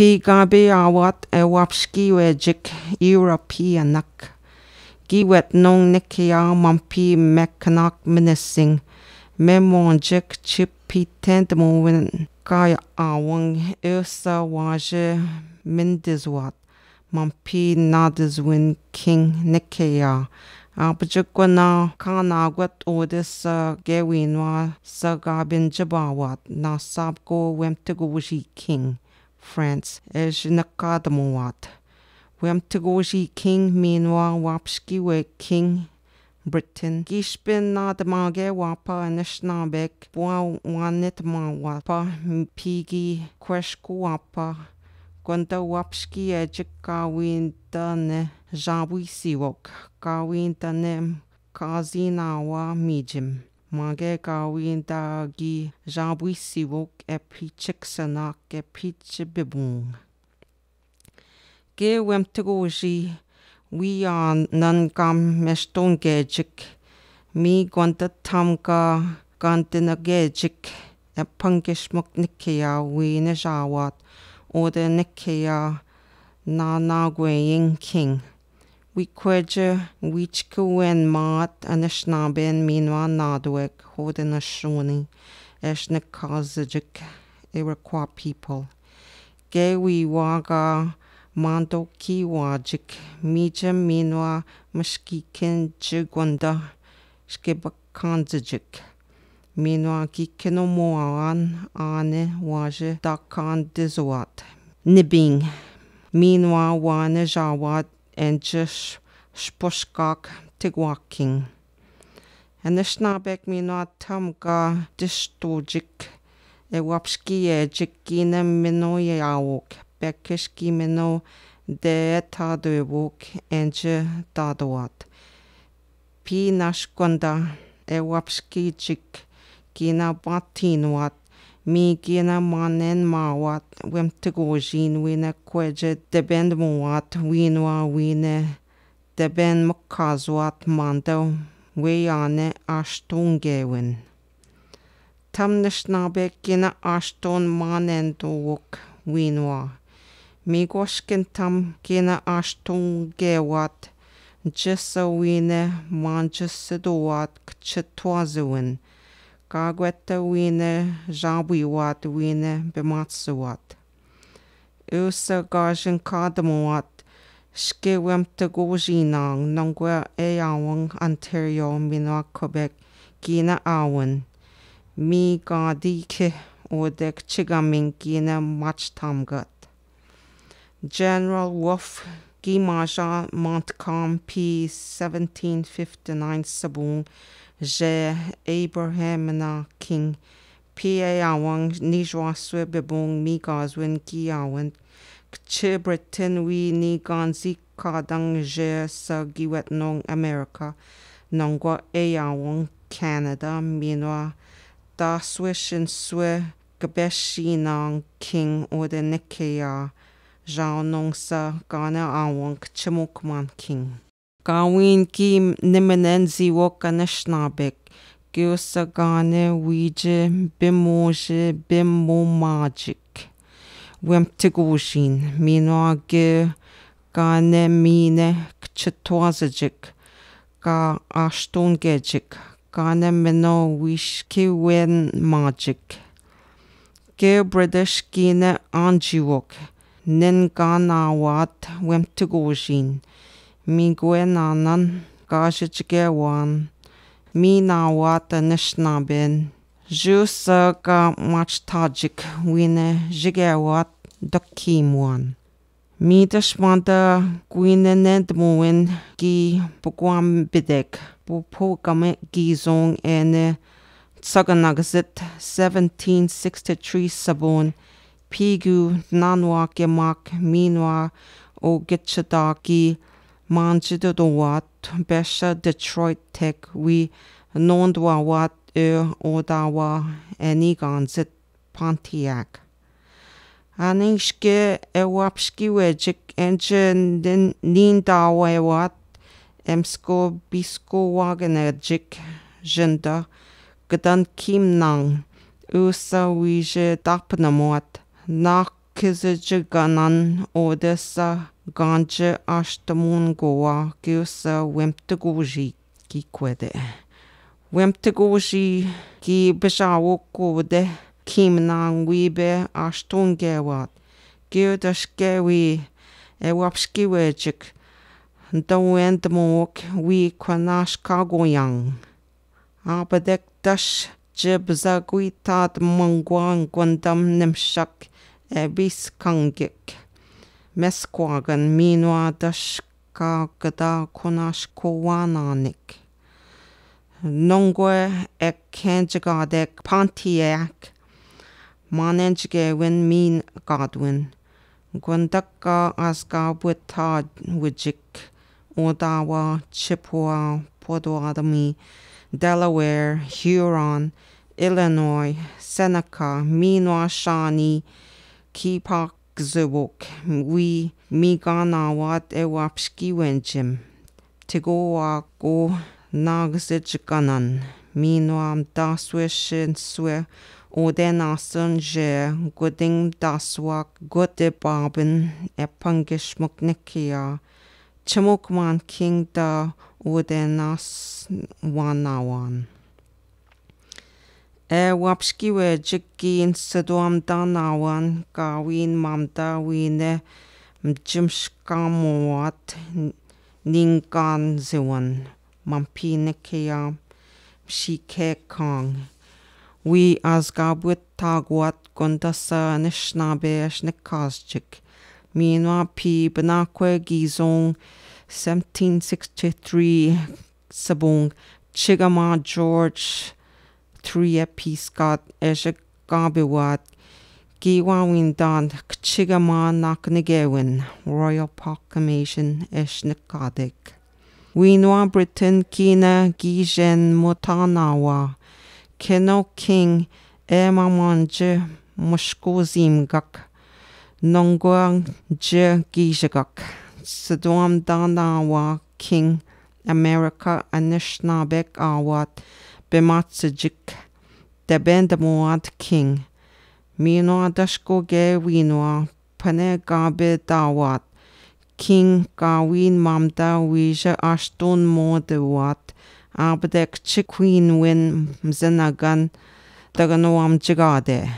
gabi awat wapski wejik Europeanak. Giwet nong nikia mampi mekanak menacing. Memonjik chipi tentmowen kaya awang ursa waje mindizwat. Mampi nadizwin king nikia. Abjikwana kanagwat odis gewinwa sa gabin jabawat na sabko wemtigoji king. France is nakadamwat. Wemtigoji king minwa wapski we king Britain. Gishpin na damage wapa nishnabek bwa wanit ma wapa pigi kweshku wapa. Gwanda wapski ejik kawin dane jawi siwok. Kawin dane kazinawa mijim. Mage kawin dagi jawi siwok epichiksanak epichibibung. Ge wemtigoji we are nan kam meston gejik. Mi gwanda tamka gandina gejik epangishmuk nikia we nejawat. Ode nikia na nagweying king. We kweje wichkuwen maat anishnaben minwa nadwek hodina shoni eshnekazajik Iroquois people. Ge we waga mando kiwajik mija minwa mashkikin jigwanda shkibakanzajik. Minwa kikino moan ane waje dakan dizwat. Nibing. Minwa wane jawat enjish spushkak tigwaking. Anishnabek minwa tamga distojik. Wapski ejikina mino yawok. Bekishki mino de tadwok enje dadwat. Pi nashkwanda wapski jik. Gina batinwat, mi gina manen mawat, wemtigojin wina kweje deben mwat, winwa wine deben mukazwat mando, weyane ashtungewin. Tamnishnabek gina ashton manen dowok, winwa. Mi goshkin tam gina ashtungewat, jissa wine manjisidowat kchitwazuwin. Gagweta wine jabiwat wine bimatsuwat. Usa gajin kadamwat shkewemtagojinang nongwa eyawang Ontario minwa Quebec gina awan. Mi gadi ke odek chigaming gina machtamgat. General Wolfe Gimaja Montcalm P 1759 Sabung Je Abraham na king P.A. awang nijwaswe bebung mi gazwin ki awan kchibritin wi ni ganzi kadang je sa giwet nong America nongwa awang Canada minwa da swishin swe gabeshi nang king ode nikea jao nong sa gana awang kchimukman king. Gawin ki nimenenzi wokanishnabek, gyosagane wije bimoje bimomajik. Wemtigojin, minwa ge gane mine kchitwazajik, ga ashtongejik, gane mino wish kiwen majik. Ge British gine anjiwok, nin ganawat wemtigojin. Mi gwenanan gajigewan mi nawat anishnabin jusa ga machtajik wine jigewat dakimwan mi dashmanda gwinenedmuin gi bugwam bidek bupogame gizong ene tsaganagzit 1763 sabon pigu nanwa gemak minwa o gitchadaki Manjidowat, Besha Detroit Tech, we Nondwawat, Odawa, Eniganzit, Pontiac. Anishke ewapski wejik enje nindawewat, emsko bisko wagenejik, jenda, gadan kim nang, usa wije dapnamot, nak Kizajaganan Odessa Ganja Ashtamun Goa Gilsa Wemtagoji Gikwede. Wemtagoji Gi Bishawo Kode Kimnang Wibe Ashtungewat Gildashkewi Ewapskiwejik Dawendmok Wi Kwanash Kagoyang Abadek Dash Jibzaguitat Mangwang Gwandam Nimshak Ebis Kangik Mesquagan Minwa Dash Kagada Konash Kowananik Nongwe Ek Kenjagadek Pontiac Manenjgewin Min Godwin Gwandaka Asga Witad Wijik Odawa Chippewa Potawatomi Delaware, Huron, Illinois, Seneca, Minwa Shawnee, Kepak Zubok, We Miganawat Ewapski Wenjim, Tigoa Go Nagzijganan, Minwam Daswishin Swe, Odenasun Je, Gooding Daswak, Gode Babin, Epangish Muknikia, Chimukman King da Odenas Wanawan. Wapskiwe Jigin Sadwam Danawan, Gawin Mamda Wine, Mjimshkamowat, Ningan Ziwan, Mampinikia, Shike Kong. We Asgabwit Tagwat Gundasa Nishnabesh Nikazjik. Minwa P. Benakwe Gizong 1763 Sabong Chigama George 3 Piskat Eshe Gabiwat Giwawindan Chigama Naknegewin Royal Proclamation Eshnikadik Winwa Britain Kina Gijen Mutanawa Keno King Emamanje Mushkozimgak Nongwang Je Gijagak Sadwam Danawa King America Anishnabek Awat Bematsajik Debendamuat King Mino Dashko Ge Winwa Pane Gabe Dawat King Gawin Mamda Wija Ashtun Modewat Abdek Chiqueen Win Mzenagan Daganawam Jigade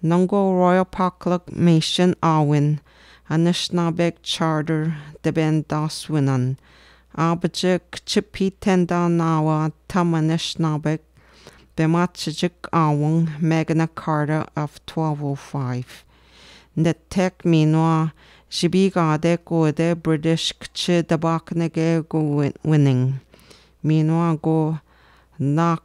Nongo Royal Proclamation Awin Anishnabek Charter Deben Daswinan Abajik Chipitenda Nawa Tamanishnabek Bemachijik Awang Magna Carta of 1205 Netek Minwa Shibigade Gode British Kchi Dabaknege Go Winning Minwa Go Nak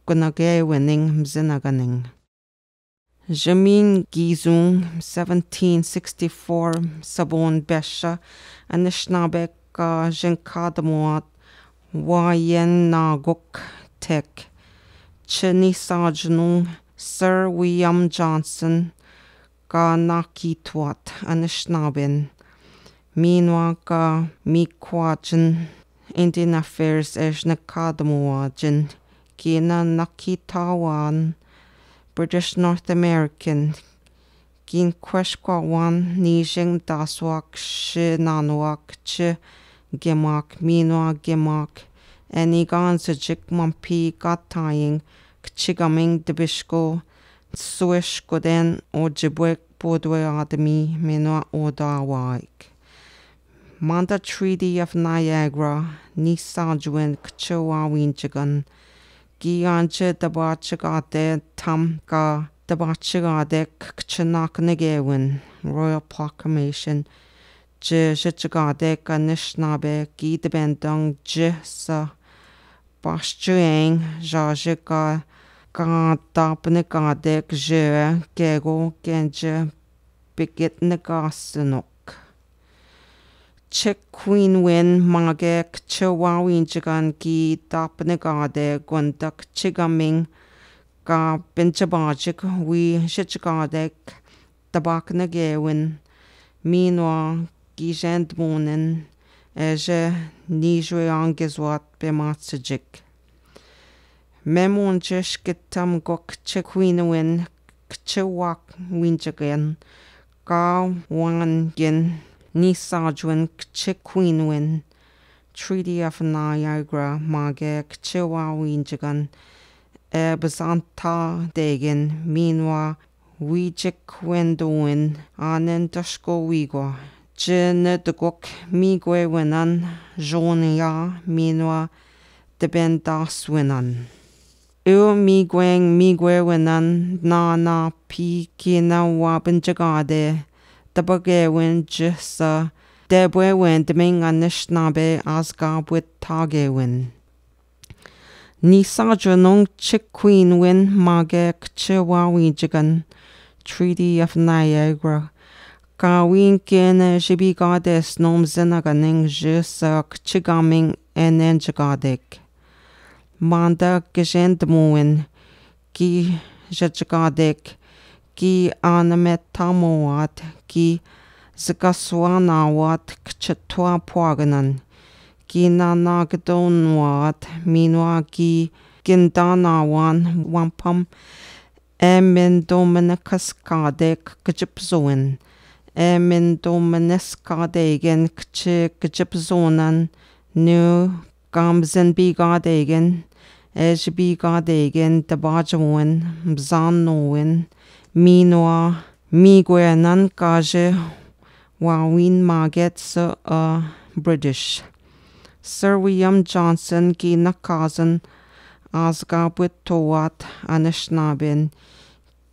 Gunage Winning Mzinaganing Jamin Gizung 1764 Sabon Besha Anishnabek Jinkadamuat Wayen Naguk Tek Chinisajnung Sir William Johnson Ga Nakitwat Anishnabin Minwa Ga Mikwajan Indian Affairs Ejnakadamuajin Gina Nakitawan British North American Gin Kweshkwawan Nijing Daswak Shinanwak Ch Gimak Minwa Gimak Eniganzajik Mampi Gataying Kchigaming Debishko Swish Goden Ojibwek Bodwe Adami Minwa Odawaik Manda Treaty of Niagara Nisajwin Kchawawinjagan Gianje Dabachagade Tamka Dabachagade Kchanaknegewin Royal Proclamation Je Jachagade Kanishnabe Gi Debendong Je Sa Bashjuang Jajaga Ga Dapnegadek Je Gego Genje Bigit Negasinok Chick Queen Win Magek Chawawin Jagan Gi Dapnegade Gwandak Chigaming Ga Benjabajik We Shichagadek Dabaknegewin Minwa Gijendmonen Eje Nijweangizwat Bematsajik Memon Jish Gitam Gok Chikwinwin kchewak winjagan ka wangin nisajwin kchikwinwin Treaty of Niagara mage kchewa winjagan basanta degen minwa wijikwendoin anen dashko wigo Jenedugok migwe winan jonia minwa debendas winan migwe winan na pi kina wabenjagade dabage win jisa debwe win deming anishnabe asga with tage win Nisa janong chikwin win mage kchewa wijagan Treaty of Niagara Ka win kene jibigades nom zinaganing jisa kchigaming enenjagadek Manda gesendmuin ki jajagadek ki anametamoat ki zikaswanawat kchetwa pwaganan ki nanagdonwat minwa ki gindanawan wampam dominikaskadek kjipzoin dominikaskadegen kjipzonan nu gamzenbigadegen Ejbigadegen dabajawin mzanowin minwa migwenan kaje wawin maget sa British Sir William Johnson ki nakazan asgabwit towat anishnabin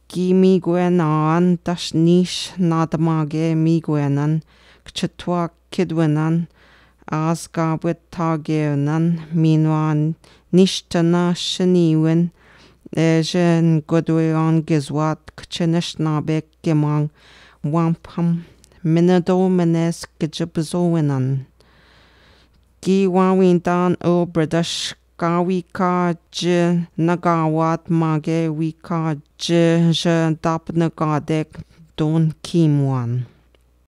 ki migwenan dashnish nadamage migwenan kchetwa kidwenan asgabwit tagenan minwan nishtana shaniwin ejen godweon gizwat kchenishnabek gemang wampam minado menes kjibzowinan Ki wawindan o British Kawika j nagawat mage wika j dapnagadek don kimwan